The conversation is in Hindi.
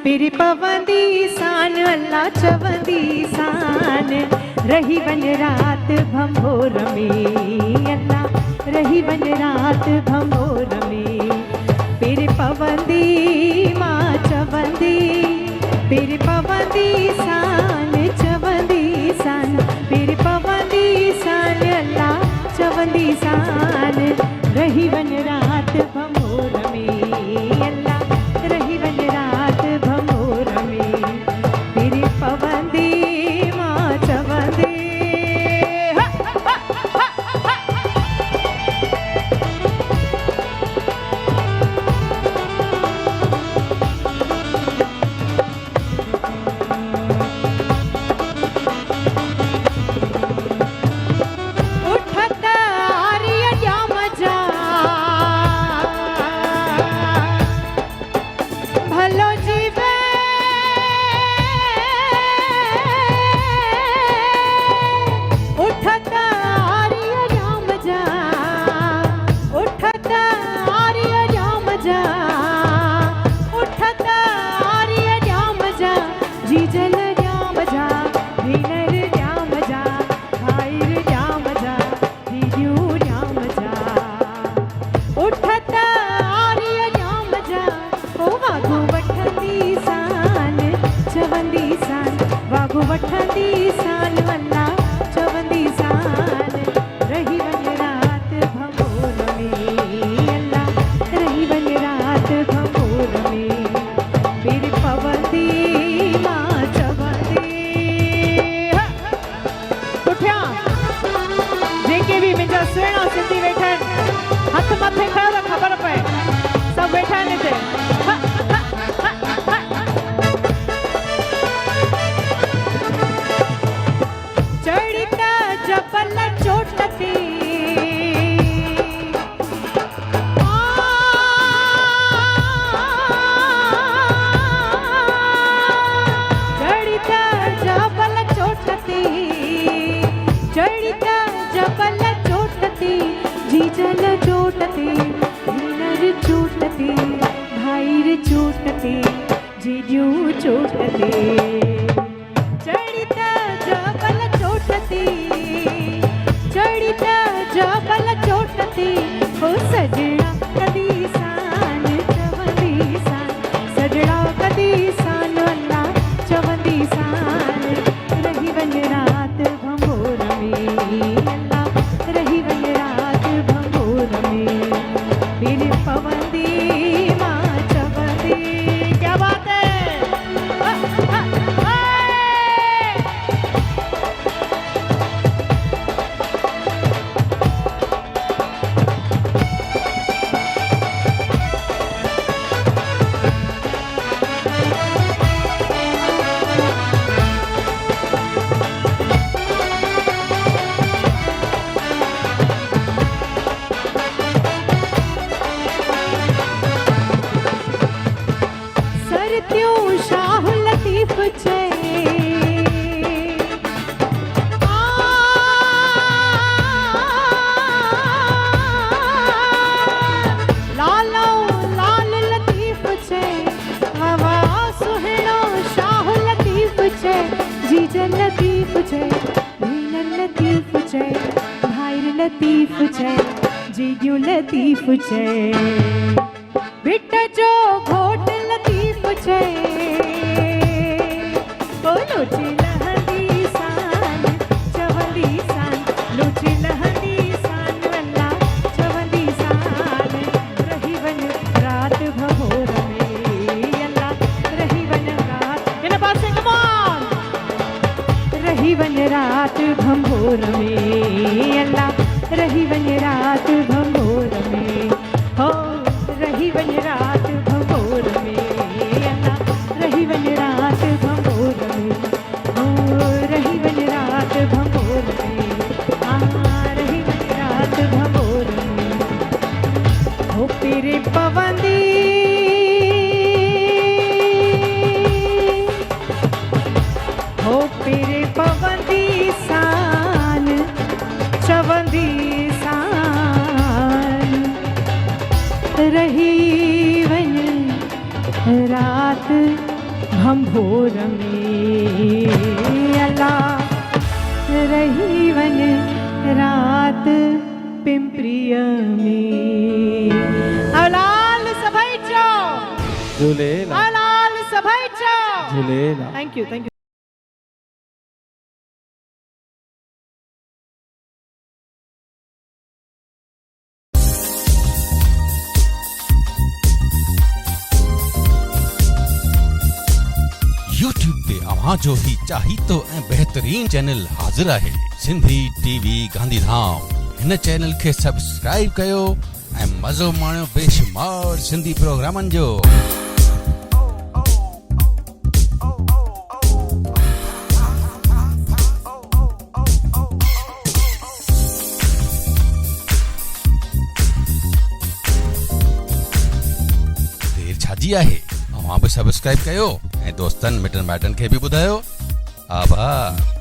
पिर पवंदी सान अल्लाह चवंदी सान रही वन रात भंभोर में अल्लाह रही वन रात भंभोर में पिर पवंदी मां चवंदी पिर पवंदी सान चवंदी सान पिर पवंदी सान अल्लाह चवंदी सान रही वन रात भंभोर में अल्लाह रही वन रात भंभोर में पिर पवंदी मां चवंदी वठंदी सान अल्लाह चवंदी सान रही वन रात भंभोर में अल्लाह रही वन रात भंभोर में पिर पवंदी मां चवंदी उठिया जेके भी मुंहिंजा सुहिणा सिंधी वेठा आहिनि हथ मथे खयो त ख़बर पए सभु वेठा आहिनि हिते जीजल चोटते हिनर चोटते भाईर चोटते जीजू चोटते चढ़िता जबल चोटते चढ़िता जबल चोटते हो सजना कदी सान चवंदी सान सजना कदी सान अल्लाह चवंदी सान रही वन रात भंभोर में अल्लाह रही वन रात भंभोर में पिर पवंदी मां चवंदी क्या बात है लतीफ छे हीनर लतीफ छे भाईर लतीफ छे जीजू लतीफ छे बिट जो घोट लतीफ छे ओ लोची लहंदी सान चवंदी सान लोची लहंदी सान अल्लाह चवंदी सान रही वन रात भंभोर में अल्लाह रही वन रात इन पासे कमान रही वन रात भंभोर में अल्लाह रही वन रात भंभोर में हो रही वन रात भंभोर में अल्लाह रही वन रात भंभोर में हो रही वन रात भंभोर में रही वन रात भंभोर में हो तेरे पवंदी हो तेरे पवंदी सान चवंदी सान रही भंभोर में अला रही वन रात पिंपरिय में। अलाल सभाई जाओ झूलेलाल अलाल सभाई जाओ। Jhulelal. Thank you thank you. YouTube ते अवां जो ही चाही तो ऐं बेहतरीन चैनल हाज़िर आहे सिंधी टीवी गांधीधाम। हिन चैनल खे सब्सक्राइब कयो ऐं मज़ो माणियो बेशुमार सिंधी प्रोग्रामनि जो। देर छाजी आहे, अवां बि सब्सक्राइब कयो ऐं दोस्तनि मिटनि माइटनि खे बि ॿुधायो। आभार।